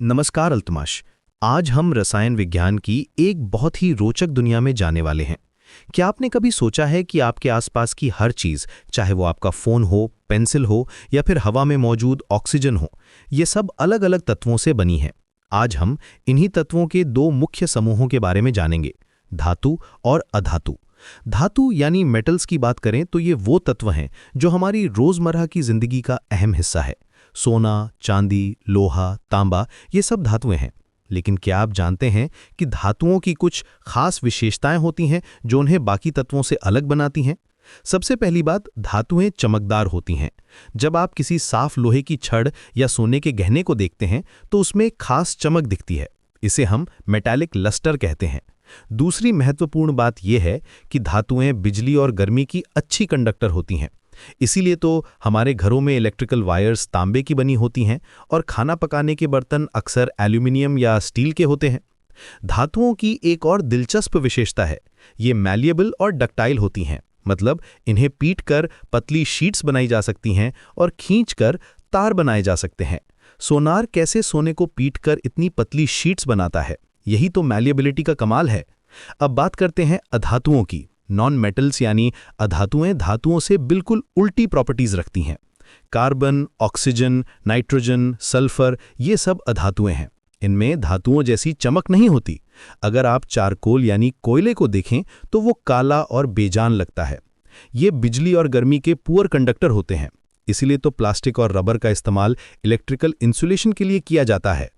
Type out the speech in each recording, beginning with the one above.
नमस्कार अल्तमाश। आज हम रसायन विज्ञान की एक बहुत ही रोचक दुनिया में जाने वाले हैं। क्या आपने कभी सोचा है कि आपके आसपास की हर चीज, चाहे वो आपका फोन हो, पेंसिल हो या फिर हवा में मौजूद ऑक्सीजन हो, ये सब अलग-अलग तत्वों से बनी है। आज हम इन्हीं तत्वों के दो मुख्य समूहों के बारे में जानेंगे, धातु और अधातु। धातु यानी मेटल्स की बात करें तो ये वो तत्व हैं जो हमारी रोजमर्रा की जिंदगी का अहम हिस्सा है। सोना, चांदी, लोहा, तांबा, ये सब धातुएं हैं। लेकिन क्या आप जानते हैं कि धातुओं की कुछ खास विशेषताएं होती हैं जो उन्हें बाकी तत्वों से अलग बनाती हैं? सबसे पहली बात, धातुएं चमकदार होती हैं। जब आप किसी साफ लोहे की छड़ या सोने के गहने को देखते हैं तो उसमें एक खास चमक दिखती है। इसे हम मेटालिक लस्टर कहते हैं। दूसरी महत्वपूर्ण बात यह है कि धातुएं बिजली और गर्मी की अच्छी कंडक्टर होती हैं। इसीलिए तो हमारे घरों में इलेक्ट्रिकल वायर्स तांबे की बनी होती हैं और खाना पकाने के बर्तन अक्सर एल्यूमिनियम या स्टील के होते हैं। धातुओं की एक और दिलचस्प विशेषता है, ये मैलिएबल और डक्टाइल होती हैं। मतलब इन्हें पीटकर पतली शीट्स बनाई जा सकती हैं और खींचकर तार बनाए जा सकते हैं। सोनार कैसे सोने को पीटकर इतनी पतली शीट्स बनाता है, यही तो मैलिएबिलिटी का कमाल है। अब बात करते हैं अधातुओं की। नॉन मेटल्स यानी अधातुएं धातुओं से बिल्कुल उल्टी प्रॉपर्टीज रखती हैं। कार्बन, ऑक्सीजन, नाइट्रोजन, सल्फर, ये सब अधातुएं हैं। इनमें धातुओं जैसी चमक नहीं होती। अगर आप चारकोल यानी कोयले को देखें तो वो काला और बेजान लगता है। ये बिजली और गर्मी के पुअर कंडक्टर होते हैं। इसीलिए तो प्लास्टिक और रबर का इस्तेमाल इलेक्ट्रिकल इंसुलेशन के लिए किया जाता है।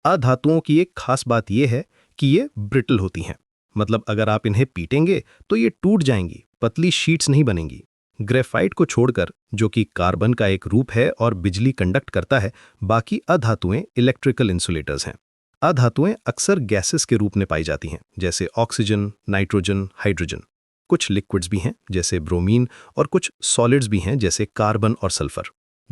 अधातुओं की एक खास बात यह है कि ये ब्रिटल होती हैं। मतलब अगर आप इन्हें पीटेंगे तो ये टूट जाएंगी, पतली शीट्स नहीं बनेंगी। ग्रेफाइट को छोड़कर, जो कि कार्बन का एक रूप है और बिजली कंडक्ट करता है, बाकी अधातुएं इलेक्ट्रिकल इंसुलेटर्स हैं। अधातुएं अक्सर गैसेस के रूप में पाई जाती हैं, जैसे ऑक्सीजन, नाइट्रोजन, हाइड्रोजन। कुछ लिक्विड्स भी हैं जैसे ब्रोमीन, और कुछ सॉलिड्स भी हैं जैसे कार्बन और सल्फर।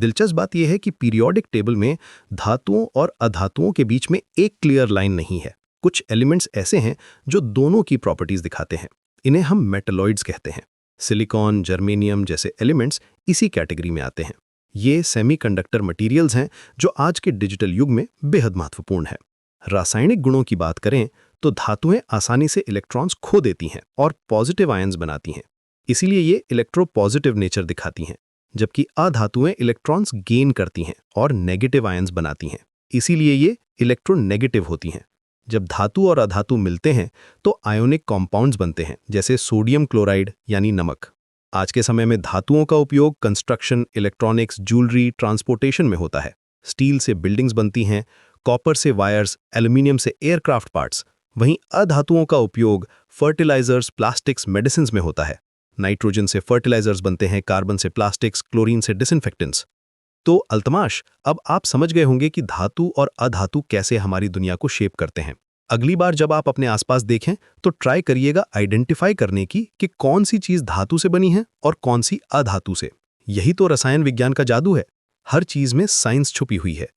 दिलचस्प बात यह है कि पीरियोडिक टेबल में धातुओं और अधातुओं के बीच में एक क्लियर लाइन नहीं है। कुछ एलिमेंट्स ऐसे हैं जो दोनों की प्रॉपर्टीज दिखाते हैं। इन्हें हम मेटलॉइड्स कहते हैं। सिलिकॉन, जर्मेनियम जैसे एलिमेंट्स इसी कैटेगरी में आते हैं। ये सेमीकंडक्टर मटेरियल्स हैं जो आज के डिजिटल युग में बेहद महत्वपूर्ण है। रासायनिक गुणों की बात करें तो धातुएं आसानी से इलेक्ट्रॉन्स खो देती हैं और पॉजिटिव आयंस बनाती हैं। इसीलिए ये इलेक्ट्रोपॉजिटिव नेचर दिखाती हैं, जबकि अधातुएं इलेक्ट्रॉन्स गेन करती हैं और नेगेटिव आयंस बनाती हैं। इसीलिए ये इलेक्ट्रोनेगेटिव होती हैं। जब धातु और अधातु मिलते हैं तो आयोनिक कॉम्पाउंड्स बनते हैं, जैसे सोडियम क्लोराइड यानी नमक। आज के समय में धातुओं का उपयोग कंस्ट्रक्शन, इलेक्ट्रॉनिक्स, ज्वेलरी, ट्रांसपोर्टेशन में होता है। स्टील से बिल्डिंग्स बनती हैं, कॉपर से वायर्स, एल्यूमिनियम से एयरक्राफ्ट पार्ट्स। वहीं अधातुओं का उपयोग फर्टिलाइजर्स, प्लास्टिक्स, मेडिसिन्स में होता है। नाइट्रोजन से फर्टिलाइजर्स बनते हैं, कार्बन से प्लास्टिक्स, क्लोरीन से डिसइंफेक्टेंट्स। तो अल्तमाश, अब आप समझ गए होंगे कि धातु और अधातु कैसे हमारी दुनिया को शेप करते हैं। अगली बार जब आप अपने आसपास देखें तो ट्राई करिएगा आइडेंटिफाई करने की कि कौन सी चीज धातु से बनी है और कौन सी अधातु से। यही तो रसायन विज्ञान का जादू है। हर चीज में साइंस छुपी हुई है।